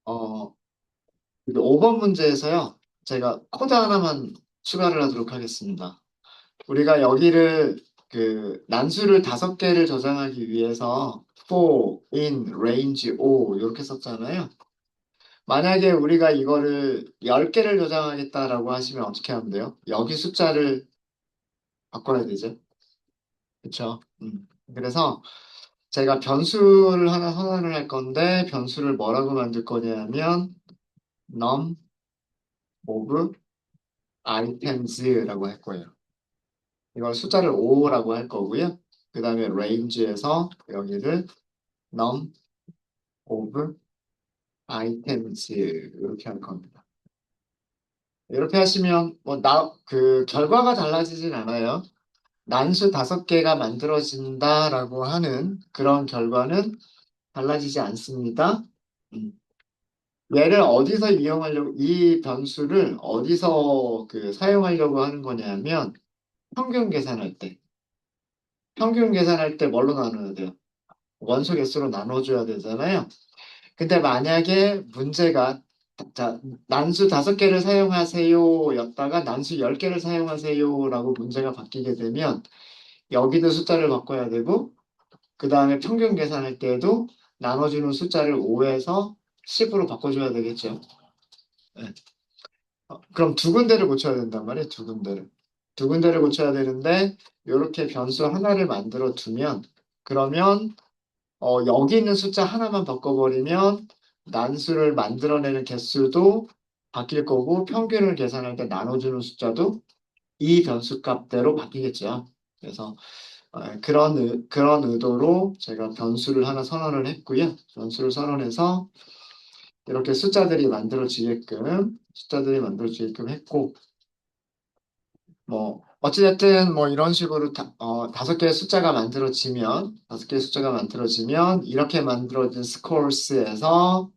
어, 5번 문제에서요. 제가 코드 하나만 추가를 하도록 하겠습니다. 우리가 여기를 난수를 5개를 저장하기 위해서 for, in, range, o 이렇게 썼잖아요. 만약에 우리가 이거를 10개를 저장하겠다라고 하시면 어떻게 하면 돼요? 여기 숫자를 바꿔야 되죠. 그렇죠? 그래서 제가 변수를 하나 선언을 할 건데 변수를 뭐라고 만들 거냐면 num of items라고 할 거예요. 이걸 숫자를 5라고 할 거고요. 그 다음에 range에서 여기를 num of items 이렇게 할 겁니다. 이렇게 하시면 결과가 달라지진 않아요. 난수 5개가 만들어진다라고 하는 그런 결과는 달라지지 않습니다. 음. 얘를 어디서 이용하려고, 이 변수를 어디서 사용하려고 하는 거냐면 평균 계산할 때. 평균 계산할 때 뭘로 나눠야 돼요? 원소 개수로 나눠줘야 되잖아요. 근데 만약에 문제가 자, 난수 5개를 사용하세요 였다가 난수 10개를 사용하세요 라고 문제가 바뀌게 되면 여기도 숫자를 바꿔야 되고 그 다음에 평균 계산할 때에도 나눠주는 숫자를 5에서 10으로 바꿔줘야 되겠죠. 네. 그럼 두 군데를 고쳐야 된단 말이에요. 두 군데를. 두 군데를 고쳐야 되는데 이렇게 변수 하나를 만들어 두면 그러면 여기 있는 숫자 하나만 바꿔버리면 난수를 만들어내는 개수도 바뀔 거고 평균을 계산할 때 나눠주는 숫자도 이 변수 값대로 바뀌겠죠. 그래서 그런 의도로 제가 변수를 하나 선언을 했고요. 변수를 선언해서 이렇게 숫자들이 만들어지게끔 했고 뭐 어찌됐든 뭐 이런 식으로 5개의 숫자가 만들어지면 5개의 숫자가 만들어지면 이렇게 만들어진 스코어스에서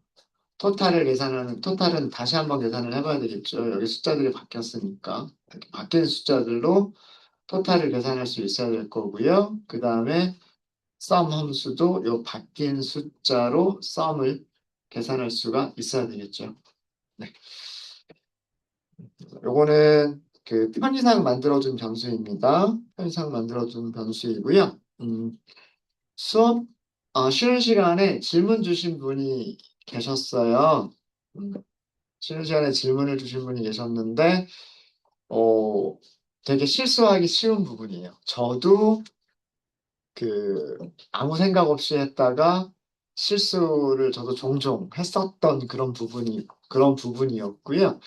토탈은 다시 한번 계산을 해봐야 되겠죠. 여기 숫자들이 바뀌었으니까 이렇게 바뀐 숫자들로 토탈을 계산할 수 있어야 될 거고요. 그 다음에 sum 함수도 요 바뀐 숫자로 sum을 계산할 수가 있어야 되겠죠. 네. 요거는 편의상 만들어준 변수입니다. 편의상 만들어준 변수이고요. 수업, 쉬는 시간에 질문 주신 분이 계셨어요. 음, 쉬는 시간에 질문을 주신 분이 계셨는데, 어, 되게 실수하기 쉬운 부분이에요. 저도 아무 생각 없이 했다가 실수를 저도 종종 했었던 그런 부분이었고요.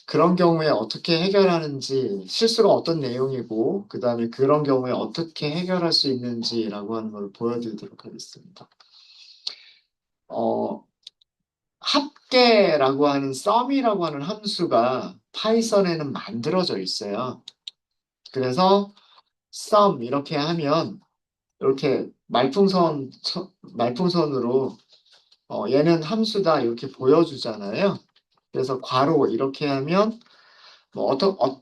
그런 경우에 어떻게 해결하는지, 실수가 어떤 내용이고, 그 다음에 그런 경우에 어떻게 해결할 수 있는지라고 하는 걸 보여드리도록 하겠습니다. 어, 합계라고 하는 sum이라고 하는 함수가 파이썬에는 만들어져 있어요. 그래서 sum 이렇게 하면 이렇게 말풍선으로 얘는 함수다 이렇게 보여주잖아요. 그래서 괄호 이렇게 하면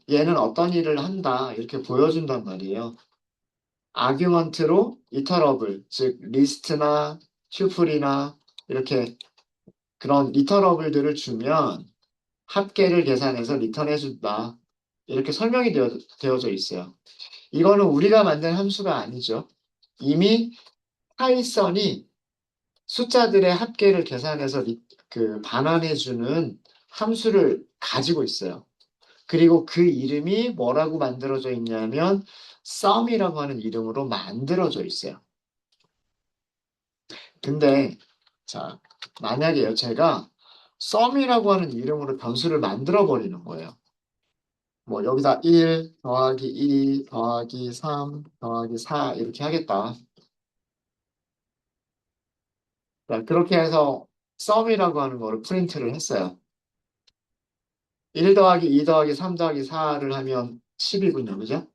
얘는 어떤 일을 한다 이렇게 보여준단 말이에요. 아규먼트로 이터러블 즉 리스트나 튜플이나 이렇게 그런 리터러블들을 주면 합계를 계산해서 리턴해준다. 이렇게 설명이 되어져 있어요. 이거는 우리가 만든 함수가 아니죠. 이미 파이썬이 숫자들의 합계를 계산해서 반환해주는 함수를 가지고 있어요. 그리고 그 이름이 뭐라고 만들어져 있냐면 sum이라고 하는 이름으로 만들어져 있어요. 근데 자 만약에요 제가 sum이라고 하는 이름으로 변수를 만들어 버리는 거예요. 뭐 여기다 1 더하기 2 더하기 3 더하기 4 이렇게 하겠다. 자, 그렇게 해서 sum이라고 하는 거를 프린트를 했어요. 1 더하기 2 더하기 3 더하기 4를 하면 10이군요. 그죠?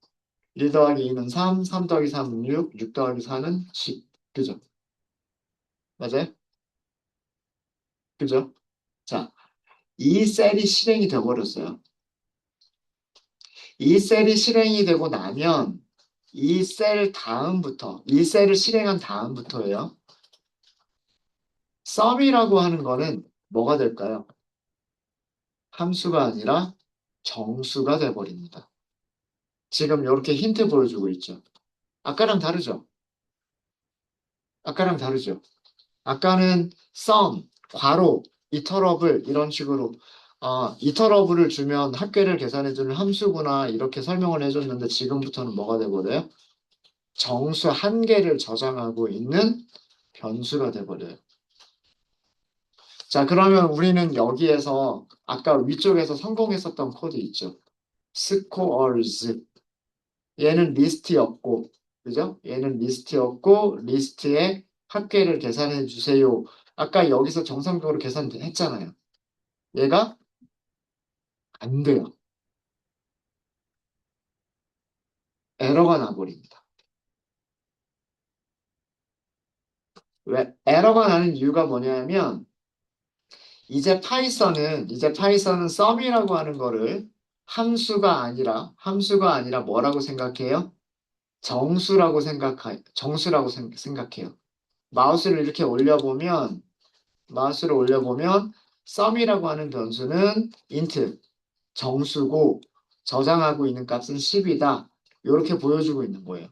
1 더하기 2는 3, 3 더하기 3은 6, 6 더하기 4는 10. 그죠? 맞아요? 그죠? 자, 이 셀이 실행이 되어버렸어요. 이 셀이 실행이 되고 나면 이 셀을 실행한 다음부터예요. sum이라고 하는 거는 뭐가 될까요? 함수가 아니라 정수가 돼버립니다. 지금 이렇게 힌트 보여주고 있죠. 아까랑 다르죠? 아까랑 다르죠? 아까는 sum, 괄호, interrupt을 이런 식으로 interrupt를 주면 합계를 계산해주는 함수구나 이렇게 설명을 해줬는데 지금부터는 뭐가 돼버려요? 정수 한 개를 저장하고 있는 변수가 돼버려요. 자, 그러면 우리는 여기에서 아까 위쪽에서 성공했었던 코드 있죠. scores. 얘는 리스트였고, 그죠? 얘는 리스트였고, 리스트에 합계를 계산해 주세요. 아까 여기서 정상적으로 계산했잖아요. 얘가 안 돼요. 에러가 나버립니다. 왜? 에러가 나는 이유가 뭐냐면, 이제 파이썬은 sum이라고 하는 거를 함수가 아니라 뭐라고 생각해요? 정수라고 생각해요. 마우스를 이렇게 올려보면 sum이라고 하는 변수는 int, 정수고 저장하고 있는 값은 10이다. 이렇게 보여주고 있는 거예요.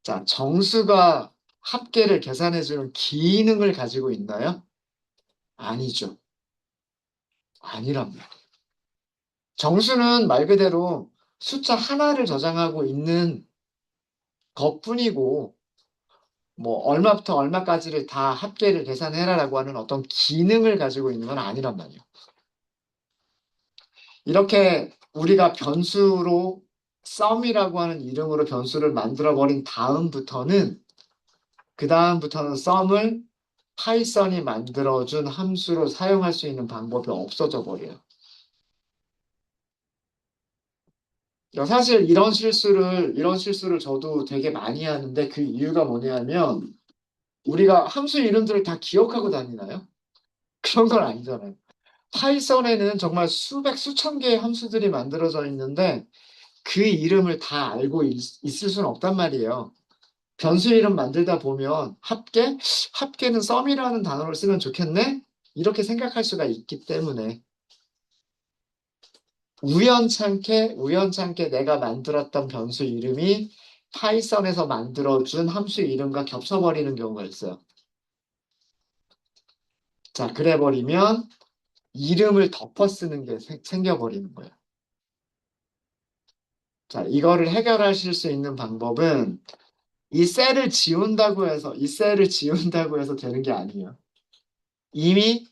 자, 정수가 합계를 계산해주는 기능을 가지고 있나요? 아니죠. 아니랍니다. 정수는 말 그대로 숫자 하나를 저장하고 있는 것뿐이고 뭐 얼마부터 얼마까지를 다 합계를 계산해라라고 하는 어떤 기능을 가지고 있는 건 아니란 말이에요. 이렇게 우리가 변수로 sum이라고 하는 이름으로 변수를 만들어 버린 그 다음부터는 sum을 파이썬이 만들어준 함수로 사용할 수 있는 방법이 없어져 버려요. 사실 이런 실수를 저도 되게 많이 하는데 그 이유가 뭐냐면 우리가 함수 이름들을 다 기억하고 다니나요? 그런 건 아니잖아요. 파이썬에는 정말 수백, 수천 개의 함수들이 만들어져 있는데 그 이름을 다 알고 있을 수는 없단 말이에요. 변수 이름 만들다 보면 합계는 썸이라는 단어를 쓰면 좋겠네? 이렇게 생각할 수가 있기 때문에 우연찮게 내가 만들었던 변수 이름이 파이썬에서 만들어준 함수 이름과 겹쳐버리는 경우가 있어요. 자, 그래 버리면 이름을 덮어 쓰는 게 생겨버리는 거예요. 자, 이거를 해결하실 수 있는 방법은 이 셀을 지운다고 해서 되는 게 아니에요. 이미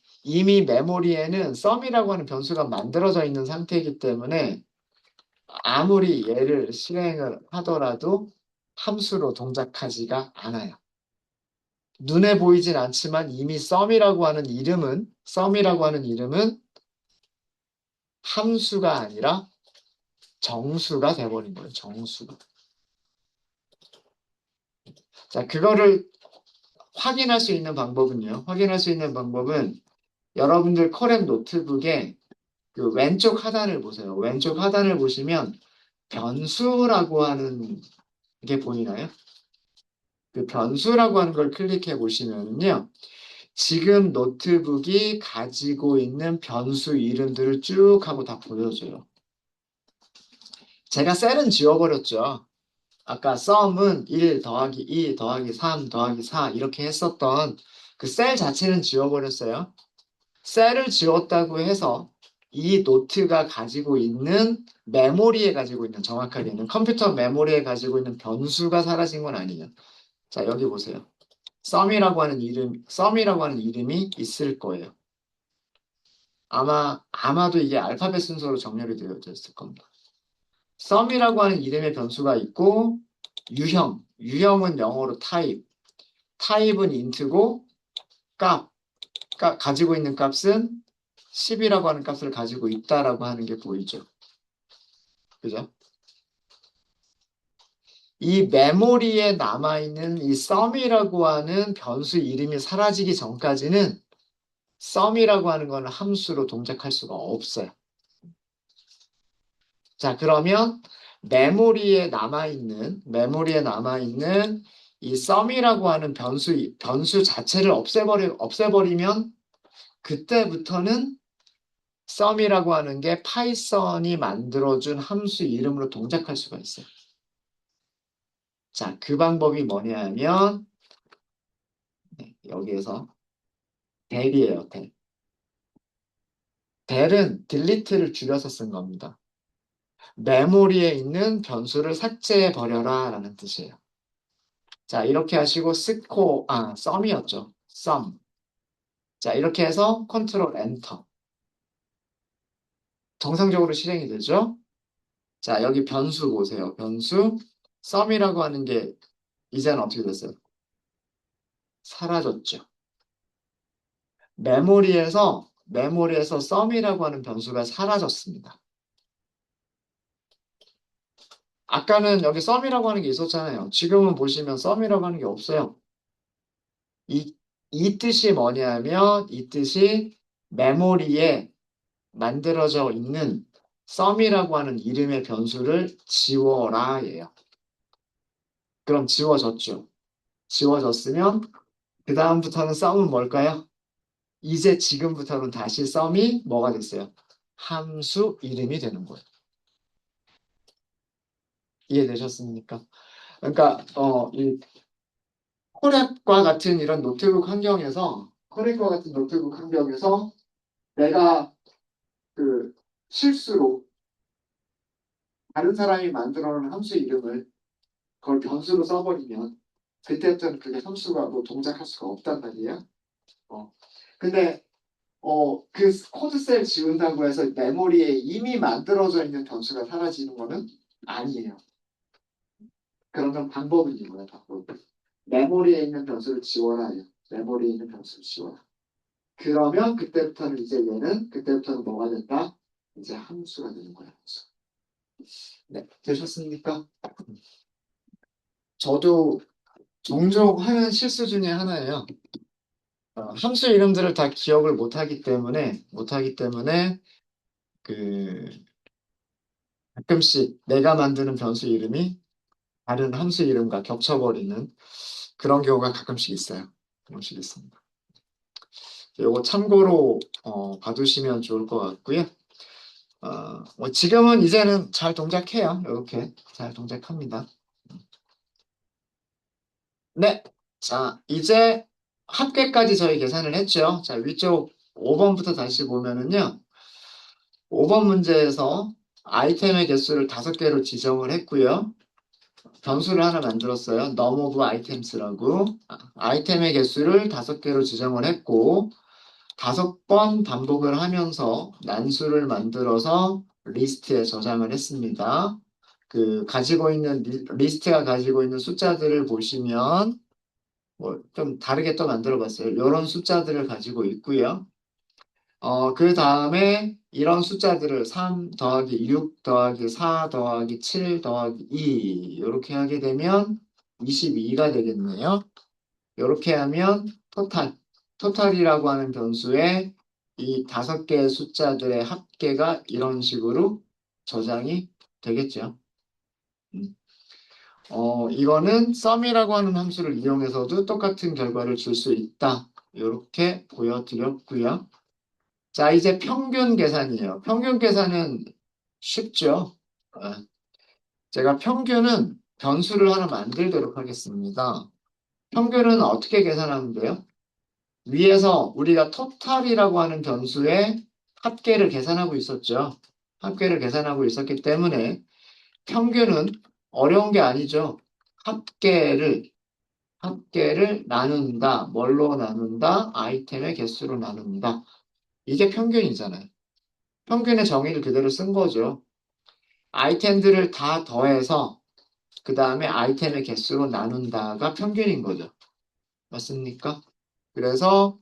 메모리에는 썸이라고 하는 변수가 만들어져 있는 상태이기 때문에 아무리 얘를 실행을 하더라도 함수로 동작하지가 않아요. 눈에 보이진 않지만 이미 썸이라고 하는 이름은 함수가 아니라 정수가 돼버린 거예요. 정수가. 자, 그거를 확인할 수 있는 방법은 여러분들 커렉 노트북에 그 왼쪽 하단을 보세요. 왼쪽 하단을 보시면 변수라고 하는 게 보이나요? 그 변수라고 하는 걸 클릭해 보시면요. 지금 노트북이 가지고 있는 변수 이름들을 쭉 하고 다 보여줘요. 제가 셀은 지워버렸죠. 아까 sum은 1 더하기 2 더하기 3 더하기 4 이렇게 했었던 그 셀 자체는 지워버렸어요. 셀을 지웠다고 해서 이 노트가 가지고 있는 정확하게는 컴퓨터 메모리에 가지고 있는 변수가 사라진 건 아니에요. 자, 여기 보세요. 썸이라고 하는 이름이 있을 거예요. 아마도 이게 알파벳 순서로 정렬이 되어져 있을 겁니다. 썸이라고 하는 이름의 변수가 있고, 유형은 영어로 타입은 int고, 가지고 있는 값은 10이라고 하는 값을 가지고 있다라고 하는 게 보이죠. 그죠? 이 메모리에 남아있는 이 sum이라고 하는 변수 이름이 사라지기 전까지는 sum이라고 하는 거는 함수로 동작할 수가 없어요. 자, 그러면 메모리에 남아있는 이 sum이라고 하는 변수 자체를 없애버리면 그때부터는 sum이라고 하는 게 파이썬이 만들어준 함수 이름으로 동작할 수가 있어요. 자, 그 방법이 뭐냐 하면 여기에서 del이에요, del. del은 delete를 줄여서 쓴 겁니다. 메모리에 있는 변수를 삭제해 버려라 라는 뜻이에요. 자, 이렇게 하시고 sum이었죠. sum. 자, 이렇게 해서 컨트롤 엔터. 정상적으로 실행이 되죠. 자, 여기 변수 보세요. 변수 sum이라고 하는 게 이제는 어떻게 됐어요? 사라졌죠. 메모리에서 sum이라고 하는 변수가 사라졌습니다. 아까는 여기 sum이라고 하는 게 있었잖아요. 지금은 보시면 sum이라고 하는 게 없어요. 이, 이 뜻이 뭐냐면 이 뜻이 메모리에 만들어져 있는 sum이라고 하는 이름의 변수를 지워라 예요. 그럼 지워졌죠. 지워졌으면 그 다음부터는 sum은 뭘까요? 이제 지금부터는 다시 sum이 뭐가 됐어요? 함수 이름이 되는 거예요. 이해되셨습니까? 그러니까 이 코랩과 같은 이런 노트북 환경에서 코랩과 같은 노트북 환경에서 내가 그 실수로 다른 사람이 만들어 놓은 함수 이름을 그걸 변수로 써버리면 그때부터는 그게 함수가 뭐 동작할 수가 없단 말이에요. 어. 근데 그 코드셀 지운다고 해서 메모리에 이미 만들어져 있는 변수가 사라지는 거는 아니에요. 그러면 방법은 이거예요. 방법. 메모리에 있는 변수를 지워라요. 메모리에 있는 변수를 지워라. 그러면 그때부터는 뭐가 된다? 이제 함수가 되는 거예요. 함수. 네, 되셨습니까? 저도 종종 하는 실수 중에 하나예요. 함수 이름들을 다 기억을 못하기 때문에 그 가끔씩 내가 만드는 변수 이름이 다른 함수 이름과 겹쳐버리는 그런 경우가 가끔씩 있어요. 가끔씩 있습니다. 요거 참고로 봐두시면 좋을 것 같고요. 뭐 지금은 이제는 잘 동작해요. 이렇게 잘 동작합니다. 네. 자, 이제 합계까지 저희 계산을 했죠. 자, 위쪽 5번부터 다시 보면은요. 5번 문제에서 아이템의 개수를 5개로 지정을 했고요. 변수를 하나 만들었어요. num of items라고. 아이템의 개수를 5개로 지정을 했고 5번 반복을 하면서 난수를 만들어서 리스트에 저장을 했습니다. 그 가지고 있는 리스트가 가지고 있는 숫자들을 보시면 뭐 좀 다르게 또 만들어 봤어요. 이런 숫자들을 가지고 있고요. 그 다음에 이런 숫자들을 3 더하기 6 더하기 4 더하기 7 더하기 2 이렇게 하게 되면 22가 되겠네요. 이렇게 하면 토탈이라고 하는 변수에 이 5개의 숫자들의 합계가 이런 식으로 저장이 되겠죠. 음. 이거는 sum이라고 하는 함수를 이용해서도 똑같은 결과를 줄 수 있다. 이렇게 보여드렸고요. 자, 이제 평균 계산이에요. 평균 계산은 쉽죠. 어, 제가 평균은 변수를 하나 만들도록 하겠습니다. 평균은 어떻게 계산하면 돼요? 위에서 우리가 토탈이라고 하는 변수의 합계를 계산하고 있었죠. 합계를 계산하고 있었기 때문에 평균은 어려운 게 아니죠. 합계를 나눈다. 뭘로 나눈다? 아이템의 개수로 나눈다. 이게 평균이잖아요. 평균의 정의를 그대로 쓴 거죠. 아이템들을 다 더해서 그 다음에 아이템의 개수로 나눈다가 평균인 거죠. 맞습니까? 그래서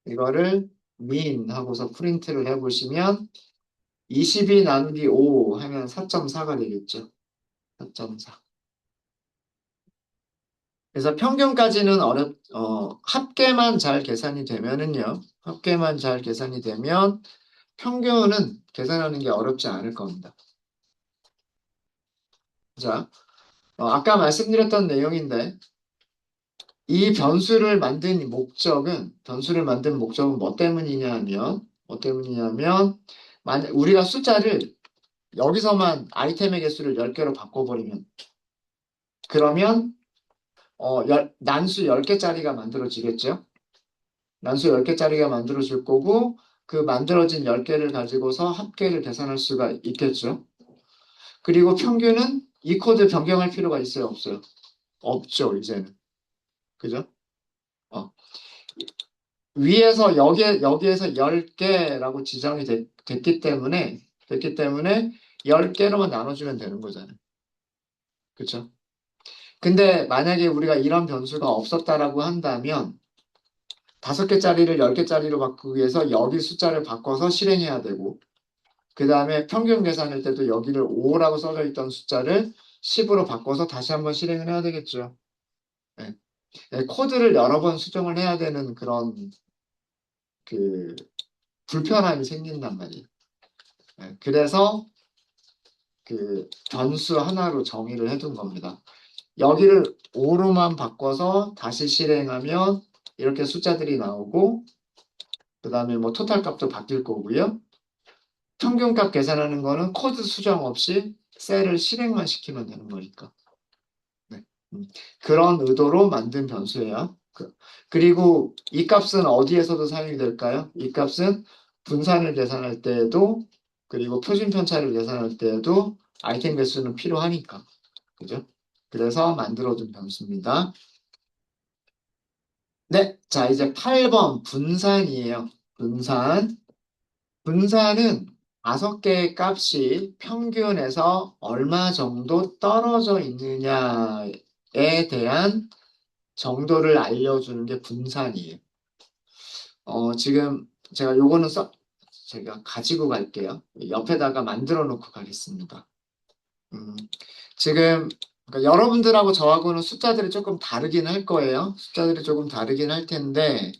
이거를 min 하고서 프린트를 해보시면 22 나누기 5 하면 4.4가 되겠죠. 4.4. 그래서 평균까지는 합계만 잘 계산이 되면은요. 합계만 잘 계산이 되면 평균은 계산하는 게 어렵지 않을 겁니다. 자, 아까 말씀드렸던 내용인데 이 변수를 만든 목적은 뭐 때문이냐면, 만약 우리가 숫자를 여기서만 아이템의 개수를 10개로 바꿔버리면, 그러면, 난수 10개짜리가 만들어지겠죠? 난수 10개짜리가 만들어질 거고, 그 만들어진 10개를 가지고서 합계를 계산할 수가 있겠죠? 그리고 평균은 이 코드 변경할 필요가 있어요, 없어요? 없죠, 이제는. 그죠? 어. 여기에서 10개라고 지정이 됐기 때문에 10개로만 나눠주면 되는 거잖아요. 그쵸? 근데 만약에 우리가 이런 변수가 없었다라고 한다면 5개짜리를 10개짜리로 바꾸기 위해서 여기 숫자를 바꿔서 실행해야 되고 그 다음에 평균 계산할 때도 여기를 5라고 써져 있던 숫자를 10으로 바꿔서 다시 한번 실행을 해야 되겠죠. 네. 네, 코드를 여러 번 수정을 해야 되는 그런 그 불편함이 생긴단 말이에요. 네, 그래서 그 변수 하나로 정의를 해둔 겁니다. 여기를 5로만 바꿔서 다시 실행하면 이렇게 숫자들이 나오고 그 다음에 뭐 토탈 값도 바뀔 거고요. 평균값 계산하는 거는 코드 수정 없이 셀을 실행만 시키면 되는 거니까. 네. 그런 의도로 만든 변수예요. 그리고 이 값은 어디에서도 사용이 될까요? 이 값은 분산을 계산할 때에도 그리고 표준 편차를 계산할 때에도 아이템 개수는 필요하니까. 그죠? 그래서 만들어둔 변수입니다. 네, 자 이제 8번 분산이에요. 분산. 분산은 5개의 값이 평균에서 얼마 정도 떨어져 있느냐에 대한 정도를 알려주는 게 분산이에요. 지금 제가 가지고 갈게요. 옆에다가 만들어 놓고 가겠습니다. 음, 지금 그러니까 여러분들하고 저하고는 숫자들이 조금 다르긴 할 거예요. 숫자들이 조금 다르긴 할 텐데,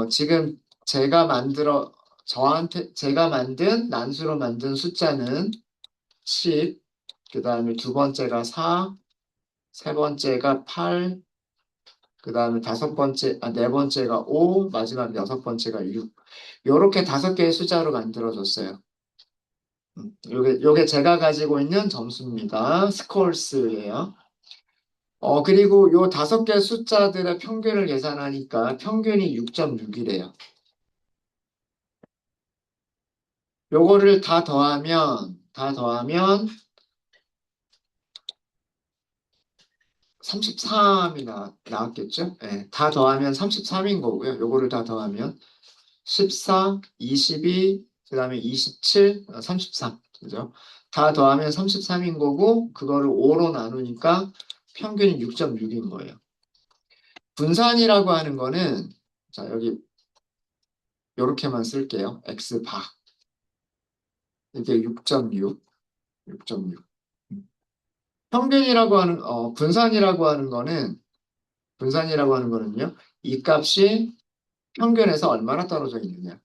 지금 제가 만든 난수로 만든 숫자는 10, 그 다음에 두 번째가 4, 세 번째가 8, 그 다음에 네 번째가 5, 마지막 여섯 번째가 6. 요렇게 5개의 숫자로 만들어졌어요. 요게 제가 가지고 있는 점수입니다. 스코어스예요. 그리고 요 5개 숫자들의 평균을 계산하니까 평균이 6.6이래요. 요거를 다 더하면 33이 나왔겠죠? 네, 다 더하면 33인 거고요. 요거를 다 더하면 14, 22, 그 다음에 27, 33. 그죠? 다 더하면 33인 거고, 그거를 5로 나누니까 평균이 6.6인 거예요. 분산이라고 하는 거는, 자, 여기, 요렇게만 쓸게요. X바. 이게 6.6, 6.6. 분산이라고 하는 거는요, 이 값이 평균에서 얼마나 떨어져 있느냐.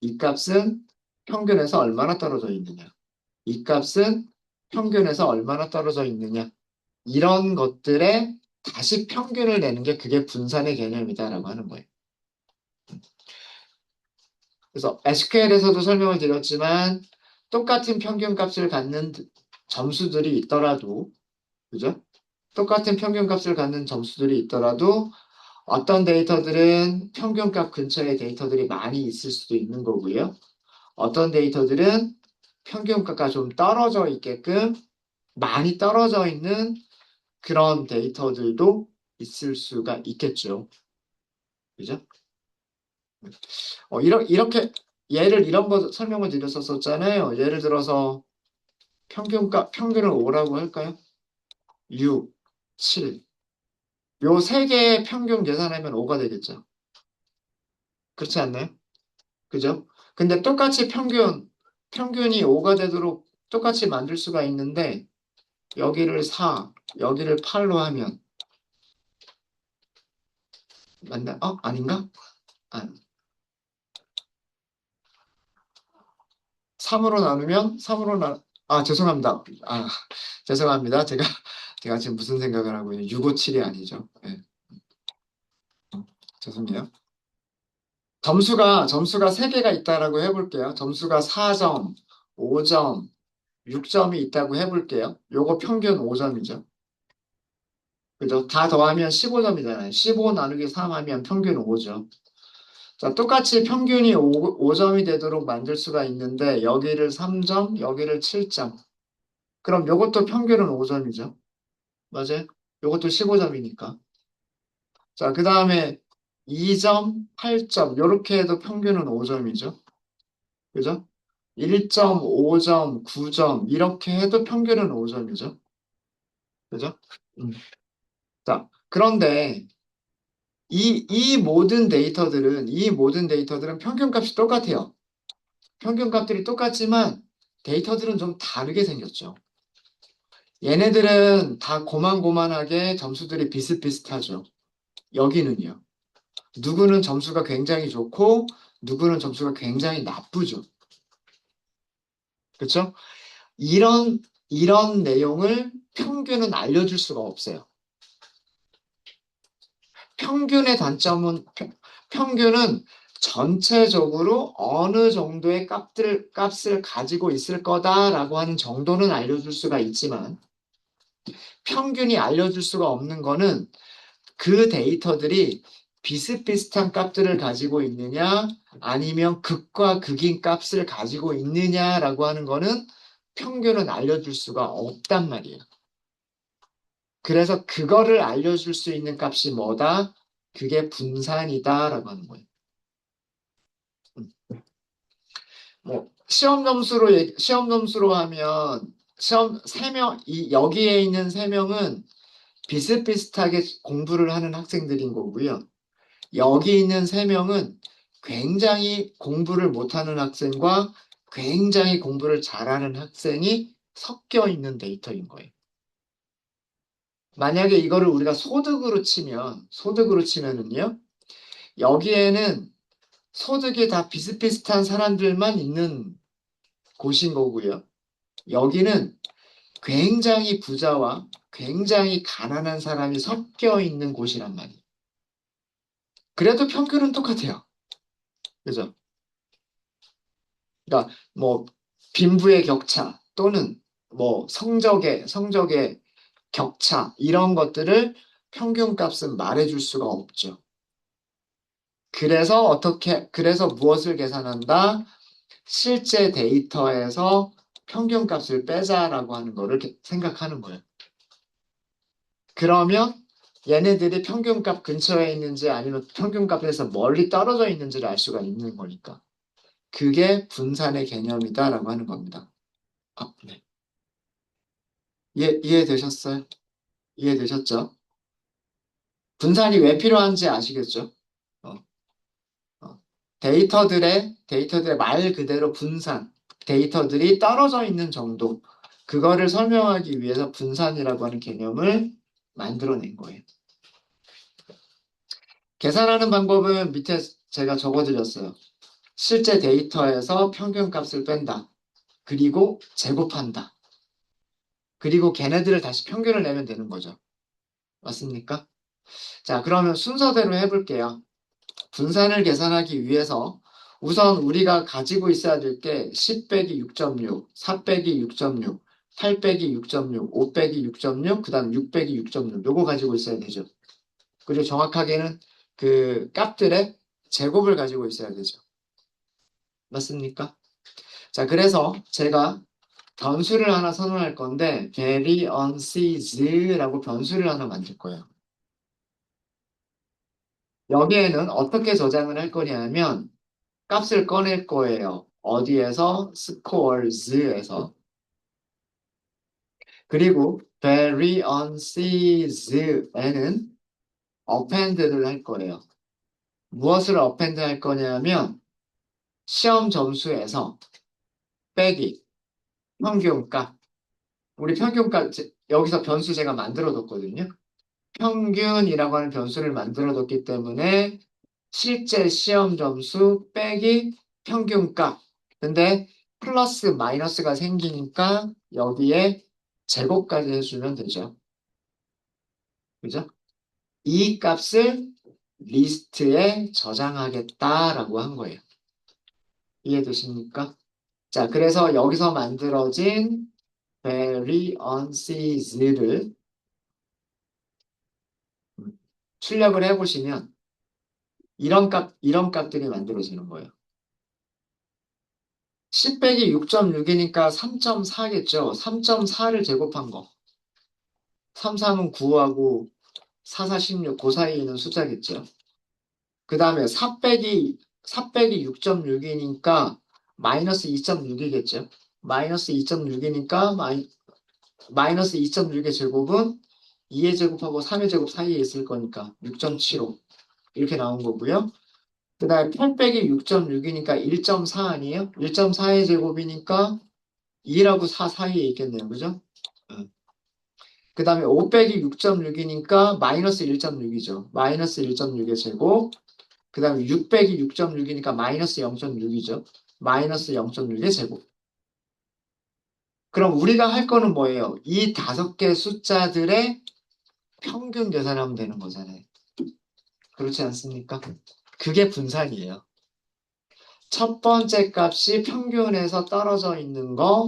이 값은 평균에서 얼마나 떨어져 있느냐. 이 값은 평균에서 얼마나 떨어져 있느냐. 이런 것들에 다시 평균을 내는 게 그게 분산의 개념이다라고 하는 거예요. 그래서 SQL에서도 설명을 드렸지만 똑같은 평균 값을 갖는 점수들이 있더라도, 그죠? 똑같은 평균 값을 갖는 점수들이 있더라도 어떤 데이터들은 평균값 근처에 데이터들이 많이 있을 수도 있는 거고요. 어떤 데이터들은 평균값과 좀 떨어져 있게끔 많이 떨어져 있는 그런 데이터들도 있을 수가 있겠죠. 그죠? 이렇게 이런 거 설명을 드렸었잖아요. 예를 들어서 평균을 5라고 할까요? 6, 7. 요 세 개의 평균 계산하면 5가 되겠죠. 그렇지 않나요? 그죠? 근데 똑같이 평균이 5가 되도록 똑같이 만들 수가 있는데, 여기를 4, 여기를 8로 하면, 맞나? 아닌가? 아, 3으로 나누면, 죄송합니다. 죄송합니다. 제가 지금 무슨 생각을 하고 있는 657이 아니죠. 네. 죄송해요. 점수가 3개가 있다라고 해볼게요. 점수가 4점, 5점, 6점이 있다고 해볼게요. 요거 평균 5점이죠. 그죠? 다 더하면 15점이잖아요. 15 나누기 3 하면 평균 5죠. 자, 똑같이 평균이 5점이 되도록 만들 수가 있는데, 여기를 3점, 여기를 7점. 그럼 요것도 평균은 5점이죠. 맞아요? 요것도 15점이니까. 자, 그 다음에 2점, 8점. 요렇게 해도 평균은 5점이죠. 그죠? 1.5점, 9점. 이렇게 해도 평균은 5점이죠. 그죠? 음. 자, 그런데 이 모든 데이터들은 평균값이 똑같아요. 평균값들이 똑같지만 데이터들은 좀 다르게 생겼죠. 얘네들은 다 고만고만하게 점수들이 비슷비슷하죠. 여기는요. 누구는 점수가 굉장히 좋고 누구는 점수가 굉장히 나쁘죠. 그렇죠? 이런 내용을 평균은 알려줄 수가 없어요. 평균의 단점은 평균은 전체적으로 어느 정도의 값을 가지고 있을 거다라고 하는 정도는 알려줄 수가 있지만 평균이 알려줄 수가 없는 거는 그 데이터들이 비슷비슷한 값들을 가지고 있느냐 아니면 극과 극인 값을 가지고 있느냐라고 하는 거는 평균은 알려줄 수가 없단 말이에요. 그래서 그거를 알려줄 수 있는 값이 뭐다? 그게 분산이다라고 하는 거예요. 뭐 시험 점수로 하면 시험 세 명, 여기에 있는 세 명은 비슷비슷하게 공부를 하는 학생들인 거고요. 여기 있는 세 명은 굉장히 공부를 못하는 학생과 굉장히 공부를 잘하는 학생이 섞여 있는 데이터인 거예요. 만약에 이거를 우리가 소득으로 치면은요, 여기에는 소득이 다 비슷비슷한 사람들만 있는 곳인 거고요. 여기는 굉장히 부자와 굉장히 가난한 사람이 섞여 있는 곳이란 말이에요. 그래도 평균은 똑같아요. 그죠? 그러니까 뭐 빈부의 격차 또는 뭐 성적의 격차 이런 것들을 평균값은 말해줄 수가 없죠. 그래서 무엇을 계산한다? 실제 데이터에서 평균값을 빼자라고 하는 거를 생각하는 거예요. 그러면 얘네들이 평균값 근처에 있는지 아니면 평균값에서 멀리 떨어져 있는지를 알 수가 있는 거니까. 그게 분산의 개념이다라고 하는 겁니다. 아, 네. 이해되셨어요? 이해되셨죠? 분산이 왜 필요한지 아시겠죠? 어, 어. 데이터들의 말 그대로 분산, 데이터들이 떨어져 있는 정도, 그거를 설명하기 위해서 분산이라고 하는 개념을 만들어낸 거예요. 계산하는 방법은 밑에 제가 적어드렸어요. 실제 데이터에서 평균값을 뺀다. 그리고 제곱한다. 그리고 걔네들을 다시 평균을 내면 되는 거죠. 맞습니까? 자, 그러면 순서대로 해볼게요. 분산을 계산하기 위해서 우선 우리가 가지고 있어야 될 게 10 빼기 6.6, 4 빼기 6.6, 8 빼기 6.6, 5 빼기 6.6, 그 다음 6 빼기 6.6 요거 가지고 있어야 되죠. 그리고 정확하게는 그 값들의 제곱을 가지고 있어야 되죠. 맞습니까? 자, 그래서 제가 변수를 하나 선언할 건데 variances라고 변수를 하나 만들 거예요. 여기에는 어떻게 저장을 할 거냐면 값을 꺼낼 거예요. 어디에서? scores에서. 그리고 variances에는 append를 할 거예요. 무엇을 append 할 거냐면 시험 점수에서 빼기 평균값. 우리 평균값 여기서 변수 제가 만들어 뒀거든요. 평균이라고 하는 변수를 만들어 뒀기 때문에 실제 시험 점수 빼기 평균값. 근데 플러스 마이너스가 생기니까 여기에 제곱까지 해주면 되죠. 그죠? 이 값을 리스트에 저장하겠다라고 한 거예요. 이해되십니까? 자, 그래서 여기서 만들어진 variances를 출력을 해보시면 이런 값들이 만들어지는 거예요. 10 빼기 6.6이니까 3.4겠죠. 3.4를 제곱한 거. 3, 3은 9하고 4, 4, 16, 그 사이에 있는 숫자겠죠. 그 다음에 4 빼기 6.6이니까 마이너스 2.6이겠죠. 마이너스 2.6이니까 마이너스 2.6의 제곱은 2의 제곱하고 3의 제곱 사이에 있을 거니까 6.75 이렇게 나온 거고요. 그 다음에 8 빼기 6.6이니까 1.4 아니에요? 1.4의 제곱이니까 2라고 4 사이에 있겠네요. 그죠? 그 다음에 5 빼기 6.6이니까 마이너스 1.6이죠. 마이너스 1.6의 제곱. 그 다음에 6 빼기 6.6이니까 마이너스 0.6이죠. 마이너스 0.6의 제곱. 그럼 우리가 할 거는 뭐예요? 이 5개 숫자들의 평균 계산하면 되는 거잖아요. 그렇지 않습니까? 그게 분산이에요. 첫 번째 값이 평균에서 떨어져 있는 거,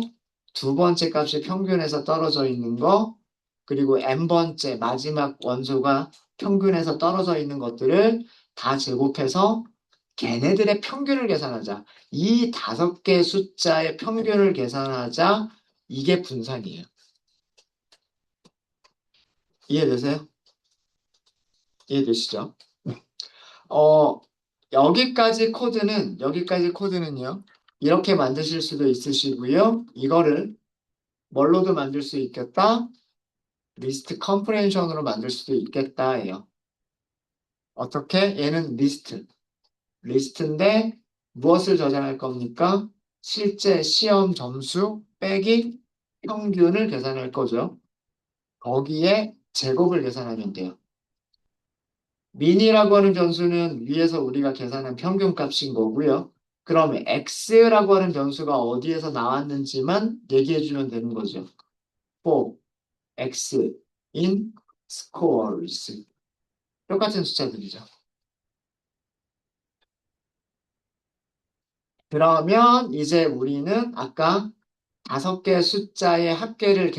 두 번째 값이 평균에서 떨어져 있는 거, 그리고 n번째 마지막 원소가 평균에서 떨어져 있는 것들을 다 제곱해서 걔네들의 평균을 계산하자. 이 5개 숫자의 평균을 계산하자. 이게 분산이에요. 이해되세요? 이해되시죠? 어, 여기까지 코드는요. 이렇게 만드실 수도 있으시고요. 이거를 뭘로도 만들 수 있겠다. 리스트 컴프레hension으로 만들 수도 있겠다예요. 어떻게? 얘는 리스트인데 무엇을 저장할 겁니까? 실제 시험 점수 빼기 평균을 계산할 거죠. 거기에 제곱을 계산하면 돼요. 민이라고 하는 변수는 위에서 우리가 계산한 평균값인 거고요. 그럼 x라고 하는 변수가 어디에서 나왔는지만 얘기해 주면 되는 거죠. for x in scores. 똑같은 숫자들이죠. 그러면 이제 우리는 아까 5개 숫자의 합계를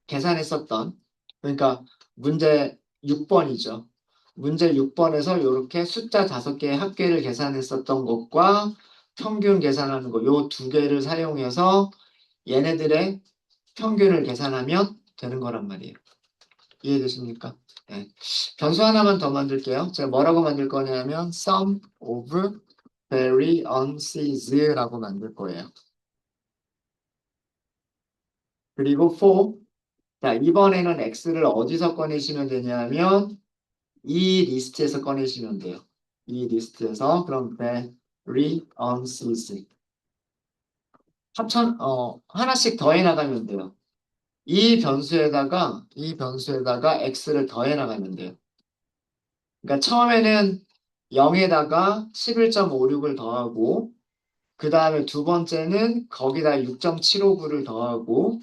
계산했었던, 그러니까 문제 6번이죠. 문제 6번에서 이렇게 숫자 5개의 합계를 계산했었던 것과 평균 계산하는 거, 요 두 개를 사용해서 얘네들의 평균을 계산하면 되는 거란 말이에요. 이해되십니까? 네. 변수 하나만 더 만들게요. 제가 뭐라고 만들 거냐면 sum of variances라고 만들 거예요. 그리고 for, 자, 이번에는 x를 어디서 꺼내시면 되냐면 이 리스트에서 꺼내시면 돼요. 이 리스트에서 그럼 variances 하나씩 더해 나가면 돼요. 이 변수에다가 x를 더해 나가면 돼요. 그러니까 처음에는 0에다가 11.56을 더하고 그 다음에 두 번째는 거기다 6.759를 더하고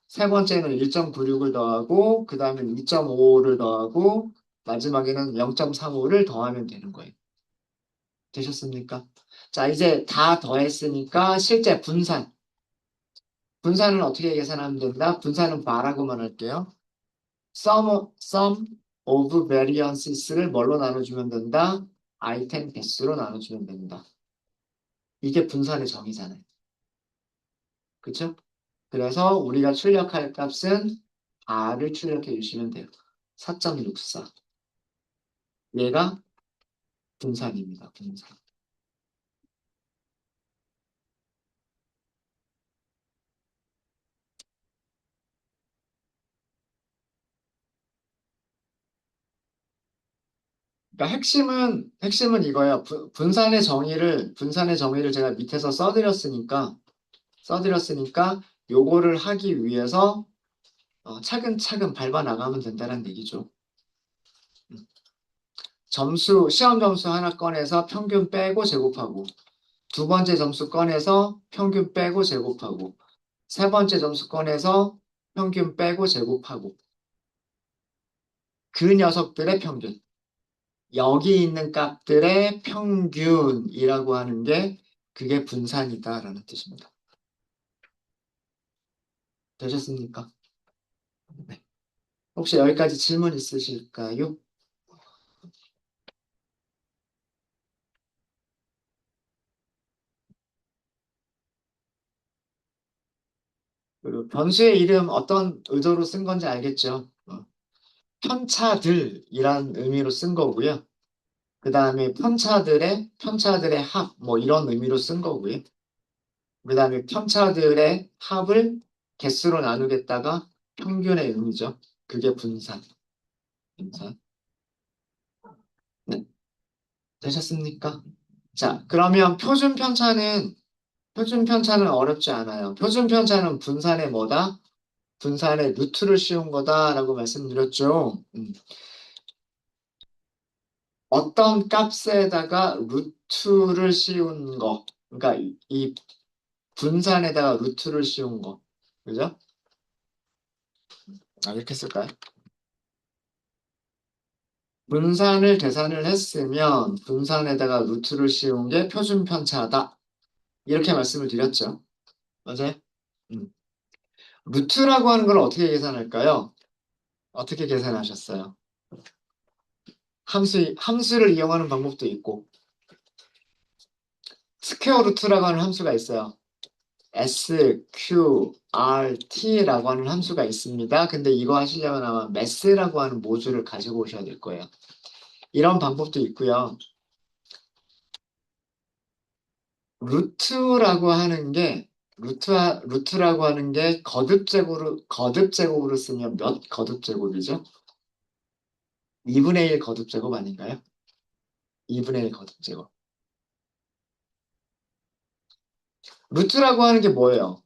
세 번째는 1.96을 더하고 그 다음에 2.55를 더하고 마지막에는 0.35를 더하면 되는 거예요. 되셨습니까? 자, 이제 다 더했으니까 실제 분산은 어떻게 계산하면 된다? 분산은 바라고만 할게요. sum of variances를 뭘로 나눠주면 된다? 아이템 개수로 나눠주면 된다. 이게 분산의 정의잖아요. 그쵸? 그래서 우리가 출력할 값은 R을 출력해 주시면 돼요. 4.64. 얘가 분산입니다. 분산. 그러니까 핵심은 이거예요. 분산의 정의를 제가 밑에서 써드렸으니까 요거를 하기 위해서 차근차근 밟아 나가면 된다는 얘기죠. 시험 점수 하나 꺼내서 평균 빼고 제곱하고, 두 번째 점수 꺼내서 평균 빼고 제곱하고, 세 번째 점수 꺼내서 평균 빼고 제곱하고, 그 녀석들의 평균. 여기 있는 값들의 평균이라고 하는 게 그게 분산이다라는 뜻입니다. 되셨습니까? 네. 혹시 여기까지 질문 있으실까요? 그리고 변수의 이름 어떤 의도로 쓴 건지 알겠죠? 편차들이란 의미로 쓴 거고요. 그 다음에 편차들의 합, 뭐 이런 의미로 쓴 거고요. 그 다음에 편차들의 합을 개수로 나누겠다가 평균의 의미죠. 그게 분산. 분산. 네, 되셨습니까? 자, 그러면 표준 편차는 어렵지 않아요. 표준 편차는 분산의 뭐다? 분산의 루트를 씌운 거다라고 말씀드렸죠. 어떤 값에다가 루트를 씌운 거. 그러니까 이 분산에다가 루트를 씌운 거. 그죠? 아, 이렇게 쓸까요? 분산을 계산을 했으면 분산에다가 루트를 씌운 게 표준 편차다. 이렇게 말씀을 드렸죠. 맞아요? 음. 루트라고 하는 걸 어떻게 계산할까요? 어떻게 계산하셨어요? 함수를 이용하는 방법도 있고, 스퀘어 루트라고 하는 함수가 있어요. SQRT라고 하는 함수가 있습니다. 근데 이거 하시려면 아마 매스라고 하는 모듈을 가지고 오셔야 될 거예요. 이런 방법도 있고요. 루트라고 하는 게 루트라고 하는 게 거듭제곱으로 쓰면 몇 거듭제곱이죠? 2분의 1 거듭제곱 아닌가요? 2분의 1 거듭제곱. 루트라고 하는 게 뭐예요?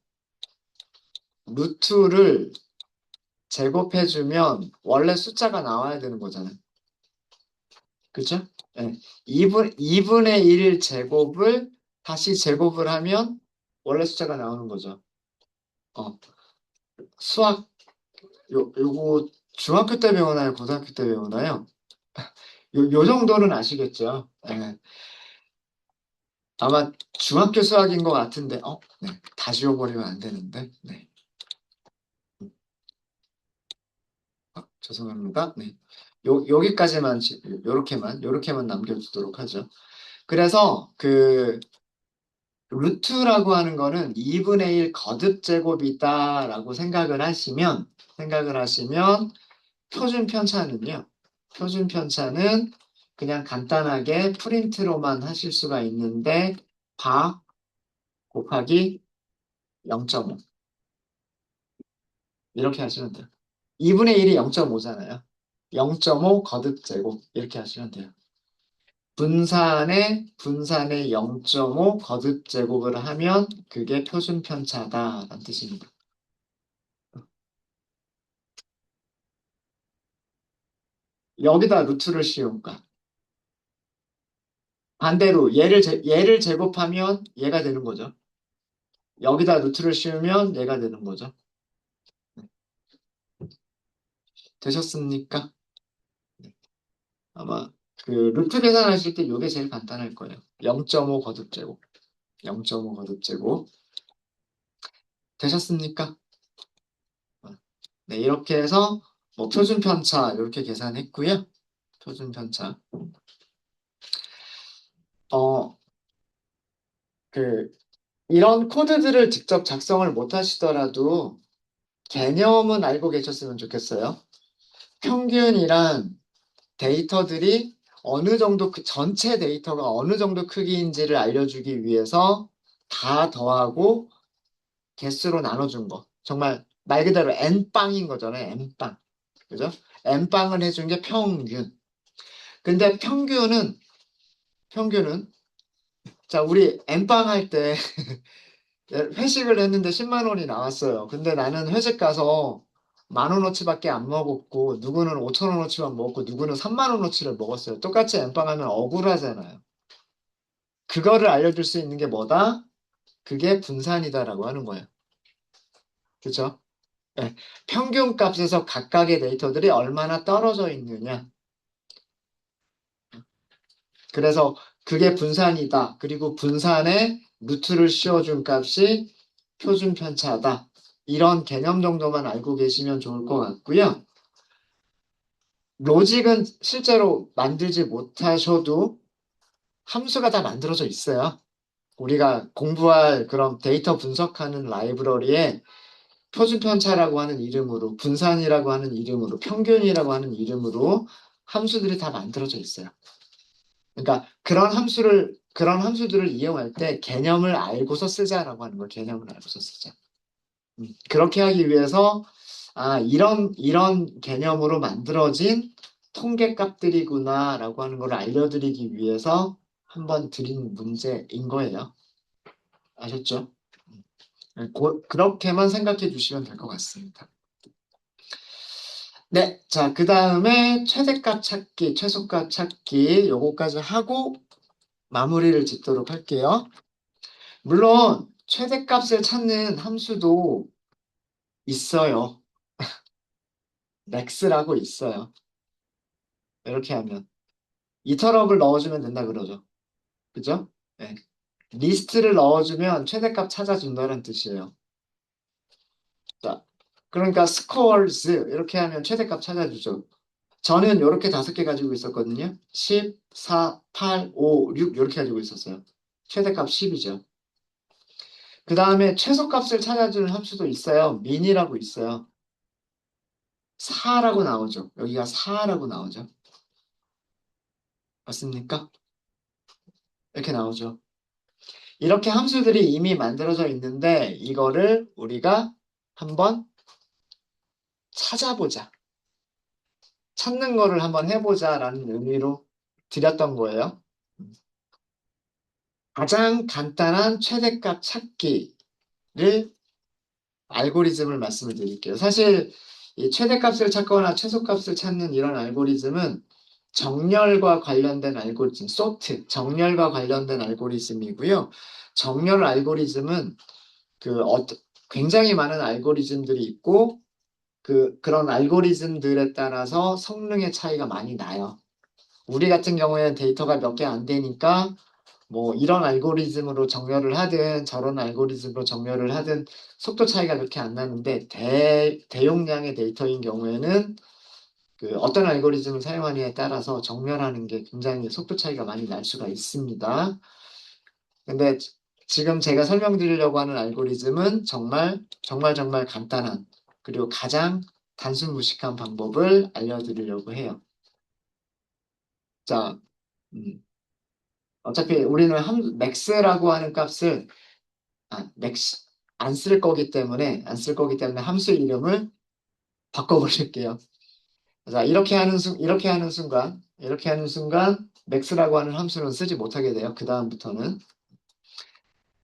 루트를 제곱해주면 원래 숫자가 나와야 되는 거잖아요. 그죠? 네. 2분의 1 제곱을 다시 제곱을 하면 원래 숫자가 나오는 거죠. 어, 수학, 요거 중학교 때 배우나요? 고등학교 때 배우나요? 요 정도는 아시겠죠? 네. 아마 중학교 수학인 것 같은데, 네. 다 지워버리면 안 되는데, 네. 죄송합니다. 네. 여기까지만, 요렇게만 남겨두도록 하죠. 그래서 루트라고 하는 거는 2분의 1 거듭 제곱이다라고 생각을 하시면 표준 편차는 그냥 간단하게 프린트로만 하실 수가 있는데 바 곱하기 0.5 이렇게 하시면 돼요. 2분의 1이 0.5잖아요. 0.5 거듭 제곱 이렇게 하시면 돼요. 분산의 0.5 거듭 제곱을 하면 그게 표준 편차다라는 뜻입니다. 여기다 루트를 씌울까? 반대로 얘를 제곱하면 얘가 되는 거죠. 여기다 루트를 씌우면 얘가 되는 거죠. 되셨습니까? 아마 그 루트 계산하실 때 이게 제일 간단할 거예요. 0.5 거듭 제곱. 0.5 거듭 제곱. 되셨습니까? 네, 이렇게 해서 뭐 표준 편차 이렇게 계산했고요. 표준 편차. 어, 그 이런 코드들을 직접 작성을 못 하시더라도 개념은 알고 계셨으면 좋겠어요. 평균이란 데이터들이 어느 정도 전체 데이터가 어느 정도 크기인지를 알려주기 위해서 다 더하고 개수로 나눠준 거. 정말 말 그대로 n빵인 거잖아요. n빵. 그죠? n빵을 해준 게 평균. 근데 평균은 자, 우리 n빵 할 때 회식을 했는데 10만 원이 나왔어요. 근데 나는 회식 가서 10,000원어치밖에 안 먹었고 누구는 5,000원어치만 먹었고 누구는 30,000원어치를 먹었어요. 똑같이 엠빵 하면 억울하잖아요. 그거를 알려줄 수 있는 게 뭐다? 그게 분산이다라고 하는 거예요. 그죠? 예, 평균 값에서 각각의 데이터들이 얼마나 떨어져 있느냐. 그래서 그게 분산이다. 그리고 분산에 루트를 씌워준 값이 표준 편차다. 이런 개념 정도만 알고 계시면 좋을 것 같고요. 로직은 실제로 만들지 못하셔도 함수가 다 만들어져 있어요. 우리가 공부할 그런 데이터 분석하는 라이브러리에 표준 편차라고 하는 이름으로, 분산이라고 하는 이름으로, 평균이라고 하는 이름으로 함수들이 다 만들어져 있어요. 그러니까 그런 함수들을 이용할 때 개념을 알고서 쓰자라고 하는 걸 개념을 알고서 쓰자. 그렇게 하기 위해서 이런 개념으로 만들어진 통계값들이구나라고 하는 걸 알려드리기 위해서 한번 드린 문제인 거예요. 아셨죠? 그렇게만 생각해 주시면 될 것 같습니다. 네, 자, 그 다음에 최대값 찾기, 최소값 찾기 요거까지 하고 마무리를 짓도록 할게요. 물론 최대값을 찾는 함수도 있어요. max라고 있어요. 이렇게 하면 이터럽을 넣어주면 된다 그러죠. 그죠? 네. 리스트를 넣어주면 최대값 찾아준다는 뜻이에요. 자, 그러니까 scores 이렇게 하면 최대값 찾아주죠. 저는 이렇게 5개 가지고 있었거든요. 10, 4, 8, 5, 6 이렇게 가지고 있었어요. 최대값 10이죠. 그 다음에 최소값을 찾아주는 함수도 있어요. min이라고 있어요. 4라고 나오죠. 여기가 4라고 나오죠. 맞습니까? 이렇게 나오죠. 이렇게 함수들이 이미 만들어져 있는데 이거를 우리가 한번 찾아보자. 찾는 거를 한번 해보자라는 의미로 드렸던 거예요. 가장 간단한 최대값 찾기를 알고리즘을 말씀을 드릴게요. 사실 이 최대값을 찾거나 최소값을 찾는 이런 알고리즘은 정렬과 관련된 알고리즘, 소트, 정렬과 관련된 알고리즘이고요. 정렬 알고리즘은 그 굉장히 많은 알고리즘들이 있고 그런 알고리즘들에 따라서 성능의 차이가 많이 나요. 우리 같은 경우에는 데이터가 몇 개 안 되니까 뭐 이런 알고리즘으로 정렬을 하든 저런 알고리즘으로 정렬을 하든 속도 차이가 그렇게 안 나는데 대용량의 데이터인 경우에는 그 어떤 알고리즘을 사용하느냐에 따라서 정렬하는 게 굉장히 속도 차이가 많이 날 수가 있습니다. 근데 지금 제가 설명드리려고 하는 알고리즘은 정말 간단한 그리고 가장 단순 무식한 방법을 알려드리려고 해요. 자, 어차피 우리는 max라고 하는 값을 max 안 쓸 거기 때문에 함수 이름을 바꿔버릴게요. 자, 이렇게 하는 순간 max라고 하는 함수는 쓰지 못하게 돼요. 그 다음부터는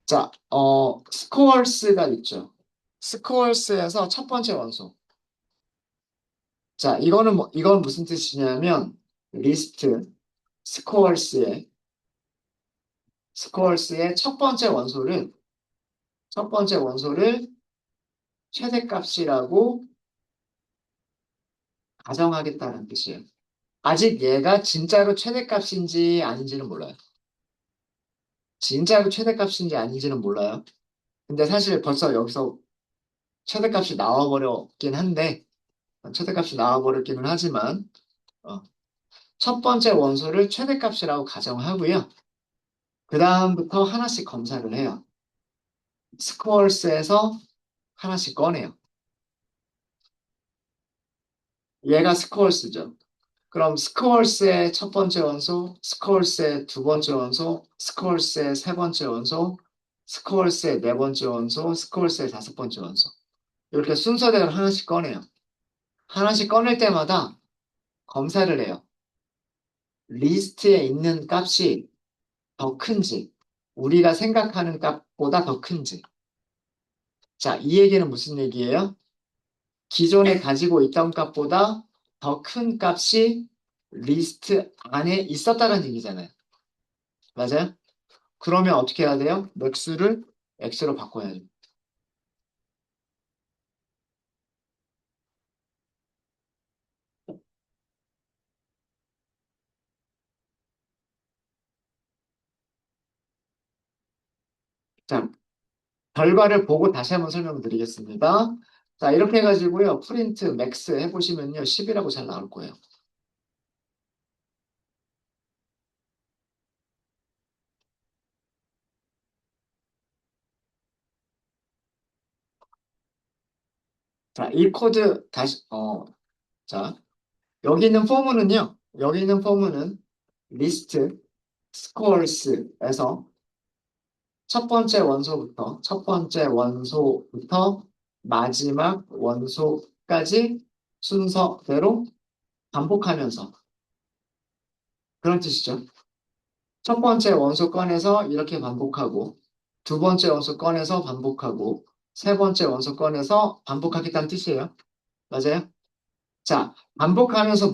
자, scores가 있죠. scores에서 첫 번째 원소. 자, 이건 무슨 뜻이냐면 리스트 scores의 첫 번째 원소를 최대값이라고 가정하겠다는 뜻이에요. 아직 얘가 진짜로 최대값인지 아닌지는 몰라요. 진짜로 최대값인지 아닌지는 몰라요. 근데 사실 벌써 여기서 최대값이 나와버렸긴 한데, 최대값이 나와버렸기는 하지만, 어, 첫 번째 원소를 최대값이라고 가정하고요. 그 다음부터 하나씩 검사를 해요. 스코어스에서 하나씩 꺼내요. 얘가 스코어스죠. 그럼 스코어스의 첫 번째 원소, 스코어스의 두 번째 원소, 스코어스의 세 번째 원소, 스코어스의 네 번째 원소, 스코어스의 다섯 번째 원소. 이렇게 순서대로 하나씩 꺼내요. 하나씩 꺼낼 때마다 검사를 해요. 리스트에 있는 값이 더 큰지, 우리가 생각하는 값보다 더 큰지. 자, 이 얘기는 무슨 얘기예요? 기존에 가지고 있던 값보다 더 큰 값이 리스트 안에 있었다는 얘기잖아요. 맞아요? 그러면 어떻게 해야 돼요? 맥스를 x로 바꿔야죠. 자, 결과를 보고 다시 한번 설명드리겠습니다. 자, 이렇게 해가지고요. 프린트 맥스 해보시면요. 10이라고 잘 나올 거예요. 자, 이 코드 다시, 자, 여기 있는 포문은요. 여기 있는 포문은 리스트 스코어스에서 첫 번째 원소부터 마지막 원소까지 순서대로 반복하면서 그런 뜻이죠. 첫 번째 원소 꺼내서 이렇게 반복하고 두 번째 원소 꺼내서 반복하고 세 번째 원소 꺼내서 반복하겠다는 뜻이에요. 맞아요? 자, 반복하면서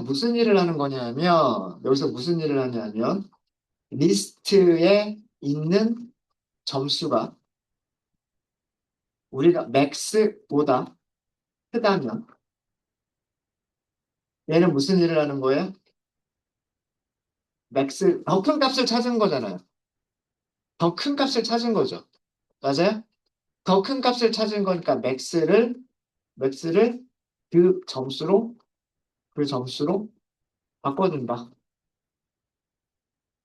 무슨 일을 하는 거냐면 여기서 무슨 일을 하냐면 리스트에 있는 점수가 우리가 맥스보다 크다면 얘는 무슨 일을 하는 거예요? 맥스 더 큰 값을 찾은 거잖아요. 더 큰 값을 찾은 거죠. 맞아요? 더 큰 값을 찾은 거니까 맥스를 그 점수로 그 점수로 바꿔준다.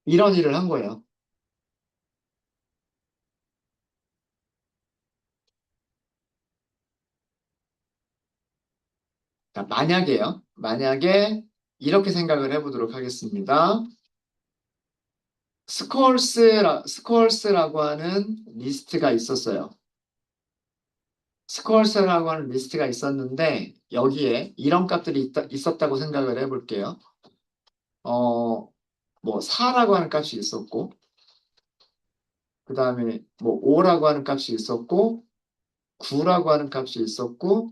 이런 일을 한 거예요. 자, 만약에요. 만약에 이렇게 생각을 해보도록 하겠습니다. 스콜스라고 하는 리스트가 있었어요. 스콜스라고 하는 리스트가 있었는데 여기에 이런 값들이 있었다고 생각을 해볼게요. 어, 뭐 4라고 하는 값이 있었고 그 다음에 뭐 5라고 하는 값이 있었고 9라고 하는 값이 있었고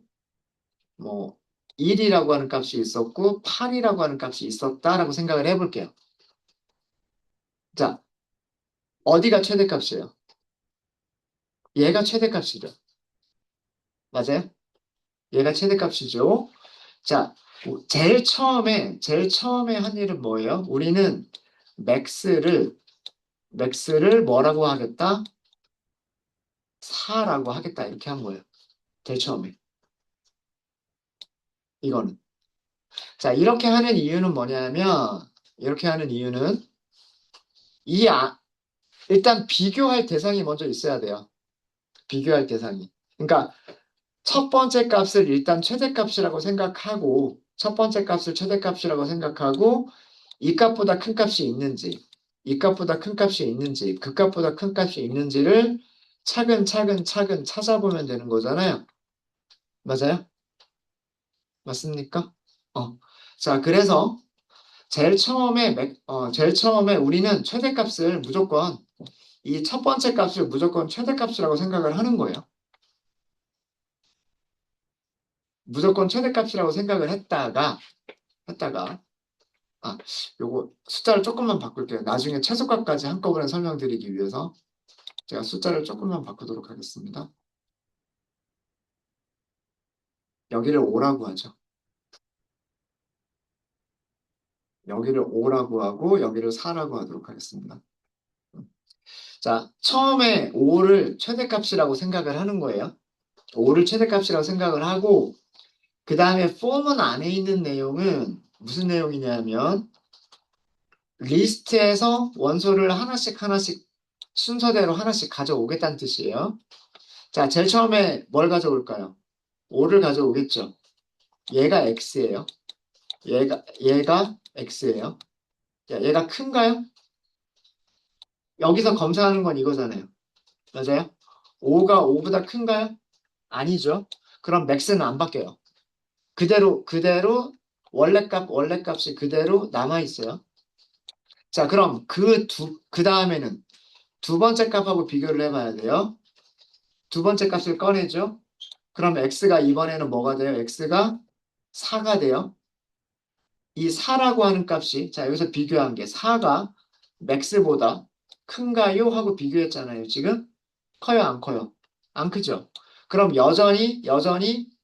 뭐 1이라고 하는 값이 있었고 8이라고 하는 값이 있었다라고 생각을 해볼게요. 자, 어디가 최대값이에요? 얘가 최대값이죠. 맞아요? 얘가 최대값이죠. 자, 제일 처음에 한 일은 뭐예요? 우리는 맥스를, 맥스를 뭐라고 하겠다? 4라고 하겠다. 이렇게 한 거예요. 제일 처음에. 이거는. 자, 이렇게 하는 이유는, 이, 일단 비교할 대상이 먼저 있어야 돼요. 비교할 대상이. 그러니까, 첫 번째 값을 일단 최대값이라고 생각하고, 첫 번째 값을 최대값이라고 생각하고, 이 값보다 큰 값이 있는지, 이 값보다 큰 값이 있는지, 그 값보다 큰 값이 있는지를 차근차근 찾아보면 되는 거잖아요. 맞아요? 맞습니까? 어. 자, 그래서 제일 처음에 우리는 최대값을 무조건 이 첫 번째 값을 무조건 최대값이라고 생각을 하는 거예요. 무조건 최대값이라고 생각을 했다가, 아, 요거 숫자를 조금만 바꿀게요. 나중에 최소값까지 한꺼번에 설명드리기 위해서 제가 숫자를 조금만 바꾸도록 하겠습니다. 여기를 5라고 하죠. 여기를 5라고 하고 여기를 4라고 하도록 하겠습니다. 자, 처음에 5를 최대값이라고 생각을 하는 거예요. 5를 최대값이라고 생각을 하고 그 다음에 폼은 안에 있는 내용은 무슨 내용이냐면 리스트에서 원소를 하나씩 순서대로 하나씩 가져오겠다는 뜻이에요. 자, 제일 처음에 뭘 가져올까요? 5를 가져오겠죠. 얘가 x예요. 얘가 x예요. 자, 얘가 큰가요? 여기서 검사하는 건 이거잖아요. 맞아요? 5가 5보다 큰가요? 아니죠. 그럼 맥스는 안 바뀌어요. 그대로 원래 값이 그대로 남아 있어요. 자, 그럼 그 다음에는 두 번째 값하고 비교를 해봐야 돼요. 두 번째 값을 꺼내죠. 그럼 x가 이번에는 뭐가 돼요? x가 4가 돼요. 이 4라고 하는 값이, 자, 여기서 비교한 게 4가 맥스보다 큰가요? 하고 비교했잖아요. 지금 커요, 안 커요? 안 크죠? 그럼 여전히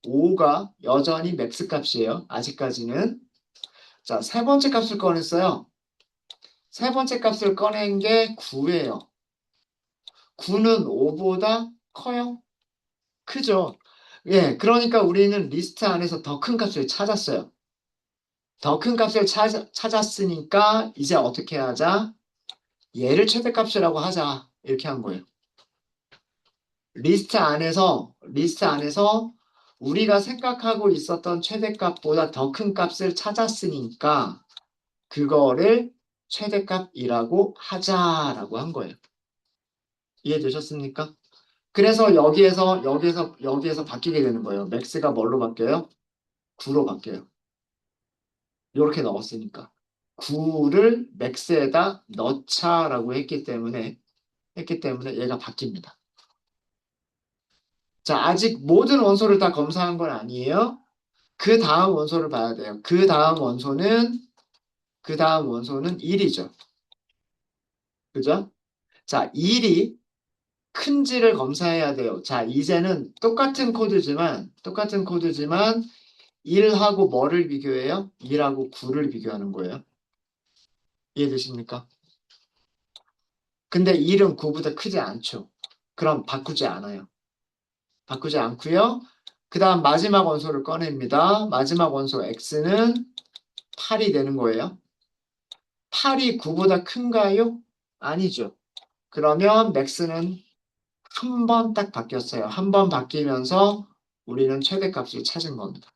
5가 여전히 맥스 값이에요. 아직까지는. 자, 세 번째 값을 꺼냈어요. 세 번째 값을 꺼낸 게 9예요. 9는 5보다 커요? 크죠? 예, 그러니까 우리는 리스트 안에서 더 큰 값을 찾았어요. 더 큰 값을 찾았으니까 이제 어떻게 하자? 얘를 최대값이라고 하자. 이렇게 한 거예요. 리스트 안에서 우리가 생각하고 있었던 최대값보다 더 큰 값을 찾았으니까 그거를 최대값이라고 하자라고 한 거예요. 이해되셨습니까? 그래서 여기에서 바뀌게 되는 거예요. 맥스가 뭘로 바뀌어요? 9로 바뀌어요. 이렇게 넣었으니까. 9를 맥스에다 넣자라고 했기 때문에 얘가 바뀝니다. 자, 아직 모든 원소를 다 검사한 건 아니에요. 그 다음 원소를 봐야 돼요. 그 다음 원소는 1이죠. 그죠? 자, 1이 큰지를 검사해야 돼요. 자, 이제는 똑같은 코드지만 1하고 뭐를 비교해요? 1하고 9를 비교하는 거예요. 이해되십니까? 근데 1은 9보다 크지 않죠. 그럼 바꾸지 않아요. 바꾸지 않고요. 그 다음 마지막 원소를 꺼냅니다. 마지막 원소 x는 8이 되는 거예요. 8이 9보다 큰가요? 아니죠. 그러면 맥스는 한 번 딱 바뀌었어요. 한 번 바뀌면서 우리는 최대값을 찾은 겁니다.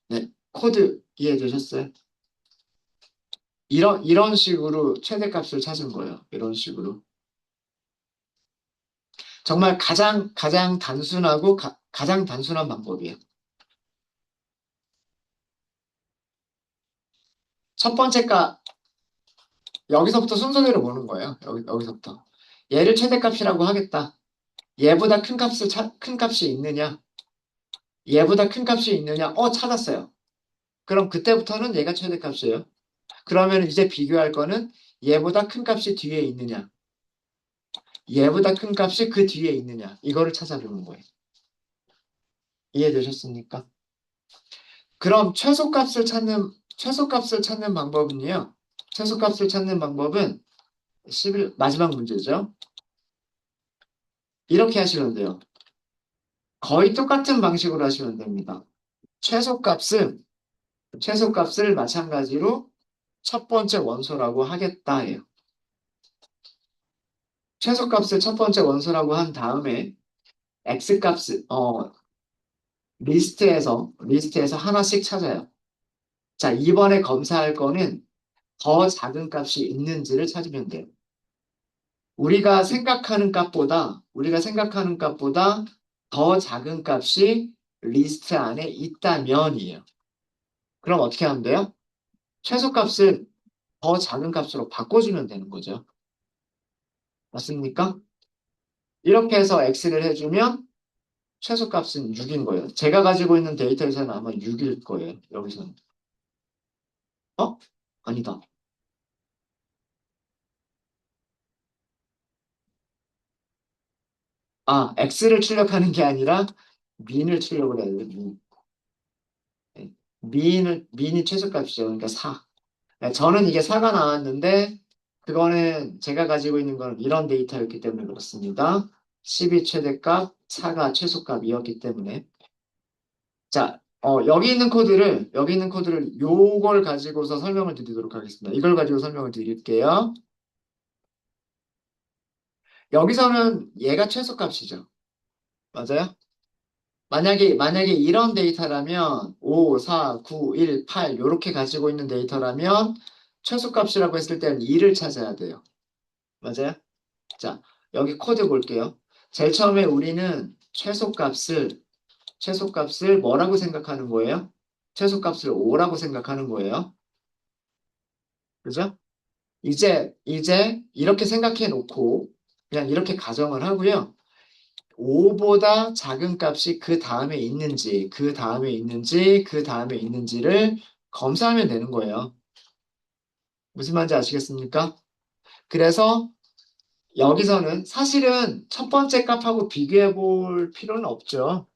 네, 코드 이해되셨어요? 이런 식으로 최대값을 찾은 거예요. 이런 식으로. 정말 가장 단순하고 가장 단순한 방법이에요. 첫 번째 값, 여기서부터 순서대로 보는 거예요. 여기서부터. 얘를 최대값이라고 하겠다. 얘보다 큰 값이 있느냐? 얘보다 큰 값이 있느냐? 찾았어요. 그럼 그때부터는 얘가 최대값이에요. 그러면 이제 비교할 거는 얘보다 큰 값이 뒤에 있느냐? 얘보다 큰 값이 그 뒤에 있느냐? 이거를 찾아보는 거예요. 이해되셨습니까? 그럼 최소값을 찾는 방법은요. 최소값을 찾는 방법은 11 마지막 문제죠. 이렇게 하시면 돼요. 거의 똑같은 방식으로 하시면 됩니다. 최소값은 최소값을 마찬가지로 첫 번째 원소라고 하겠다예요. 최소값을 첫 번째 원소라고 한 다음에 x값을 리스트에서 하나씩 찾아요. 자, 이번에 검사할 거는 더 작은 값이 있는지를 찾으면 돼요. 우리가 생각하는 값보다 더 작은 값이 리스트 안에 있다면이에요. 그럼 어떻게 하면 돼요? 최소값을 더 작은 값으로 바꿔주면 되는 거죠. 맞습니까? 이렇게 해서 x를 해주면 최소값은 6인 거예요. 제가 가지고 있는 데이터에서는 아마 6일 거예요. 여기서는. 어? 아니다. x를 출력하는 게 아니라 민을 출력을 해야 돼요. 네. 민이 최소값이죠. 그러니까 4. 저는 이게 4가 나왔는데 그거는 제가 가지고 있는 건 이런 데이터였기 때문에 그렇습니다. 12 최대값, 4가 최소값이었기 때문에. 자, 여기 있는 코드를 요걸 가지고서 설명을 드리도록 하겠습니다. 이걸 가지고 설명을 드릴게요. 여기서는 얘가 최소값이죠. 맞아요? 만약에 이런 데이터라면 5, 4, 9, 1, 8 이렇게 가지고 있는 데이터라면 최소값이라고 했을 때는 2를 찾아야 돼요. 맞아요? 자, 여기 코드 볼게요. 제일 처음에 우리는 최소값을 뭐라고 생각하는 거예요? 최소값을 5라고 생각하는 거예요. 그죠? 이제 이렇게 생각해 놓고 그냥 이렇게 가정을 하고요. 5보다 작은 값이 그 다음에 있는지를 검사하면 되는 거예요. 무슨 말인지 아시겠습니까? 그래서 여기서는 사실은 첫 번째 값하고 비교해 볼 필요는 없죠.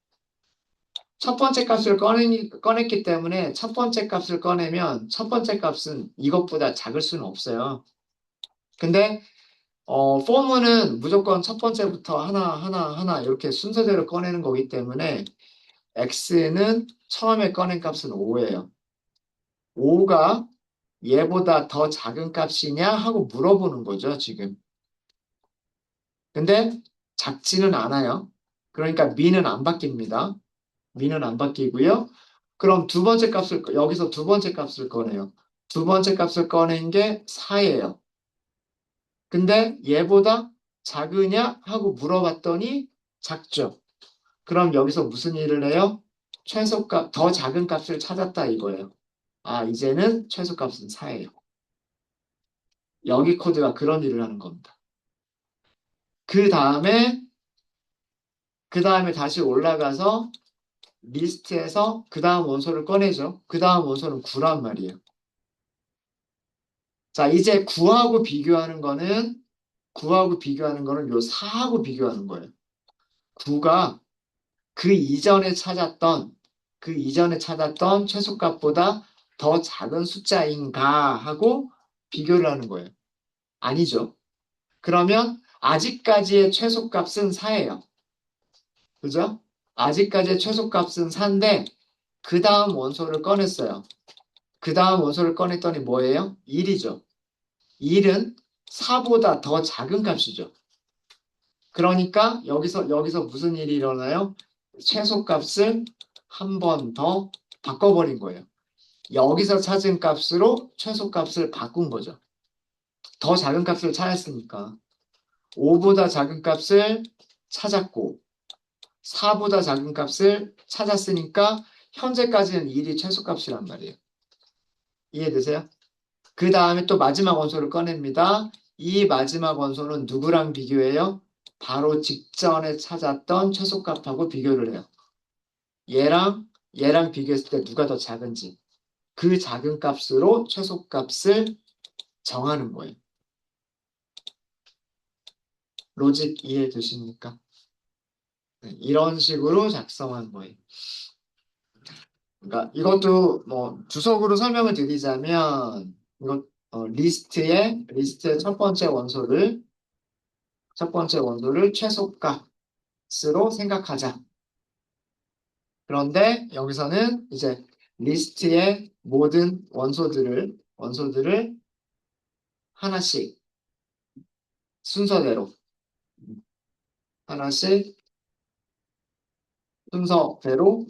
첫 번째 값을 꺼냈기 때문에 첫 번째 값을 꺼내면 첫 번째 값은 이것보다 작을 수는 없어요. 근데 포문은 무조건 첫 번째부터 하나, 하나, 하나 이렇게 순서대로 꺼내는 거기 때문에 x는 처음에 꺼낸 값은 5예요. 5가 얘보다 더 작은 값이냐 하고 물어보는 거죠, 지금. 근데 작지는 않아요. 그러니까 미는 안 바뀝니다. 미는 안 바뀌고요. 그럼 두 번째 값을, 여기서 두 번째 값을 꺼내요. 두 번째 값을 꺼낸 게 4예요. 근데 얘보다 작으냐 하고 물어봤더니 작죠. 그럼 여기서 무슨 일을 해요? 최소값, 더 작은 값을 찾았다 이거예요. 아, 이제는 최소값은 4예요. 여기 코드가 그런 일을 하는 겁니다. 그 다음에, 그 다음에 다시 올라가서 리스트에서 그 다음 원소를 꺼내죠. 그 다음 원소는 9란 말이에요. 자, 이제 9하고 비교하는 거는 요 4하고 비교하는 거예요. 9가 그 이전에 찾았던 최소값보다 더 작은 숫자인가 하고 비교를 하는 거예요. 아니죠. 그러면 아직까지의 최소값은 4예요. 그죠? 아직까지의 최소값은 4인데 그 다음 원소를 꺼냈어요. 그 다음 원소를 꺼냈더니 뭐예요? 1이죠. 1은 4보다 더 작은 값이죠. 그러니까 여기서 무슨 일이 일어나요? 최소값을 한 번 더 바꿔버린 거예요. 여기서 찾은 값으로 최소값을 바꾼 거죠. 더 작은 값을 찾았으니까 5보다 작은 값을 찾았고 4보다 작은 값을 찾았으니까 현재까지는 1이 최소값이란 말이에요. 이해되세요? 그 다음에 또 마지막 원소를 꺼냅니다. 이 마지막 원소는 누구랑 비교해요? 바로 직전에 찾았던 최소값하고 비교를 해요. 얘랑 비교했을 때 누가 더 작은지. 그 작은 값으로 최소값을 정하는 거예요. 로직 이해되십니까? 네, 이런 식으로 작성한 거예요. 그러니까 이것도 뭐 주석으로 설명을 드리자면 이거 리스트의 첫 번째 원소를 최소값으로 생각하자. 그런데 여기서는 이제 리스트의 모든 원소들을 하나씩 순서대로 하나씩 순서대로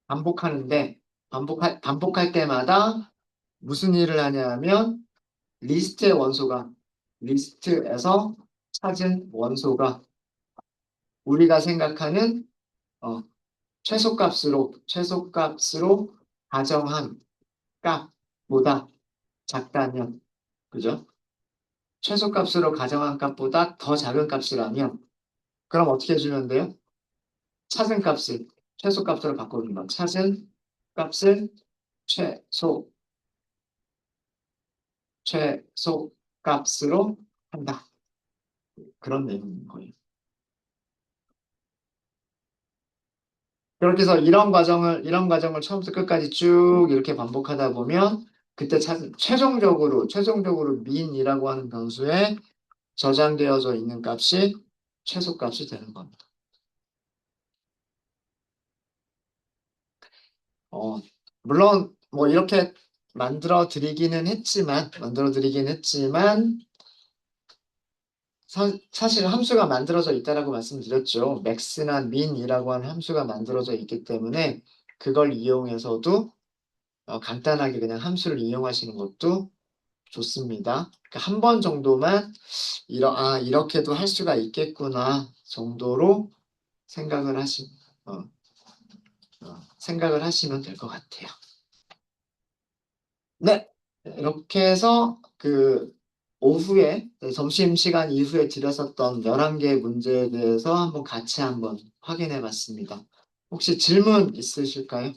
반복하는데 반복할 때마다 무슨 일을 하냐면 리스트에서 찾은 원소가 우리가 생각하는 어, 최소값으로 가정한 값보다 작다면 그죠? 최소값으로 가정한 값보다 더 작은 값이라면 그럼 어떻게 해주면 돼요? 찾은 값을 최소값으로 바꿔준다. 찾은 값을 최소 최소값으로 한다. 그런 내용인 거예요. 그렇게 해서 이런 과정을 처음부터 끝까지 쭉 이렇게 반복하다 보면 그때 최종적으로 민이라고 하는 변수에 저장되어져 있는 값이 최소값이 되는 겁니다. 어, 물론 뭐 이렇게 만들어 드리긴 했지만 사실 함수가 만들어져 있다라고 말씀드렸죠. max나 min이라고 하는 함수가 만들어져 있기 때문에 그걸 이용해서도 간단하게 그냥 함수를 이용하시는 것도 좋습니다. 그러니까 한 번 정도만 이렇게도 할 수가 있겠구나 정도로 생각을 하시, 어, 생각을 하시면 될 것 같아요. 네, 이렇게 해서 그 오후에 점심시간 이후에 드렸었던 11개 문제에 대해서 한번 같이 한번 확인해 봤습니다. 혹시 질문 있으실까요?